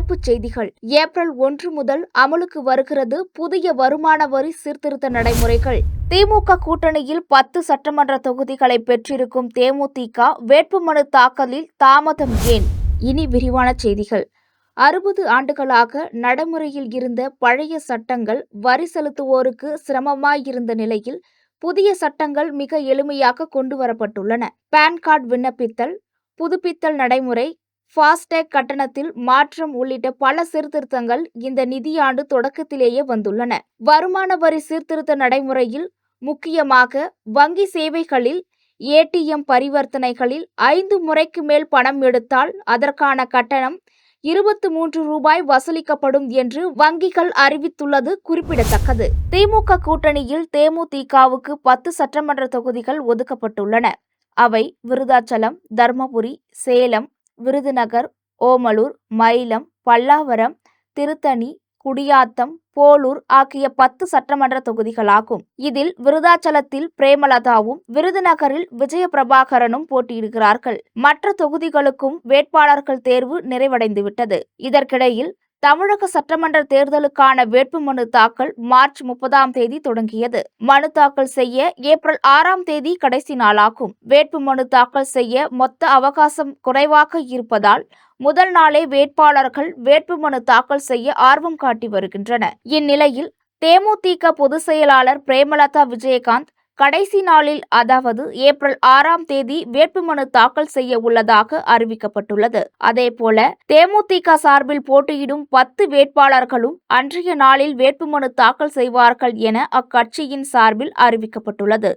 தலைப்புச் செய்திகள். ஏப்ரல் 1 முதல் அமலுக்கு வருகிறது புதிய வருமான வரி சீர்திருத்த நடைமுறைகள். திமுக கூட்டணியில் 10 சட்டமன்ற தொகுதிகளை பெற்றிருக்கும் தேமுதிக வேட்புமனு தாக்கலில் தாமதம் ஏன்? இனி விரிவான செய்திகள். 60 ஆண்டுகளாக நடைமுறையில் இருந்த பழைய சட்டங்கள் வரி செலுத்துவோருக்கு சிரமமாயிருந்த நிலையில் புதிய சட்டங்கள் மிக எளிமையாக கொண்டுவரப்பட்டுள்ளன. பான் கார்டு விண்ணப்பித்தல், புதுப்பித்தல் நடைமுறை, ஃபாஸ்டேக் கட்டணத்தில் மாற்றம் உள்ளிட்ட பல சீர்திருத்தங்கள் இந்த நிதியாண்டு தொடக்கத்திலேயே வந்துள்ளன. வருமான வரி சீர்திருத்த நடைமுறையில் முக்கியமாக வங்கி சேவைகளில் ஏடிஎம் பரிவர்த்தனைகளில் 5 முறைக்கு மேல் பணம் எடுத்தால் அதற்கான கட்டணம் ரூபாய் 23 வசூலிக்கப்படும் என்று வங்கிகள் அறிவித்துள்ளது குறிப்பிடத்தக்கது. திமுக கூட்டணியில் தேமுதிகவுக்கு 10 சட்டமன்ற தொகுதிகள் ஒதுக்கப்பட்டுள்ளன. அவை விருதாச்சலம், தர்மபுரி, சேலம், விருதுநகர், ஓமலூர், மயிலம், பல்லாவரம், திருத்தணி, குடியாத்தம், போலூர் ஆகிய 10 சட்டமன்ற தொகுதிகளாகும். இதில் விருதாச்சலத்தில் பிரேமலதாவும், விருதுநகரில் விஜயபிரபாகரனும் போட்டியிடுகிறார்கள். மற்ற தொகுதிகளுக்கும் வேட்பாளர்கள் தேர்வு நிறைவடைந்துவிட்டது. இதற்கிடையில் தமிழக சட்டமன்ற தேர்தலுக்கான வேட்புமனு தாக்கல் மார்ச் 30ஆம் தேதி தொடங்கியது. மனு தாக்கல் செய்ய ஏப்ரல் 6ஆம் தேதி கடைசி நாளாகும். வேட்புமனு தாக்கல் செய்ய மொத்த அவகாசம் குறைவாக இருப்பதால் முதல் நாளே வேட்பாளர்கள் வேட்புமனு தாக்கல் செய்ய ஆர்வம் காட்டி வருகின்றனர். இந்நிலையில் தேமுதிக பொதுச் செயலாளர் பிரேமலதா விஜயகாந்த் கடைசி நாளில், அதாவது ஏப்ரல் 6ஆம் தேதி வேட்புமனு தாக்கல் செய்ய உள்ளதாக அறிவிக்கப்பட்டுள்ளது. அதேபோல தேமுதிக சார்பில் போட்டியிடும் 10 வேட்பாளர்களும் அன்றைய நாளில் வேட்புமனு தாக்கல் செய்வார்கள் என அக்கட்சியின் சார்பில் அறிவிக்கப்பட்டுள்ளது.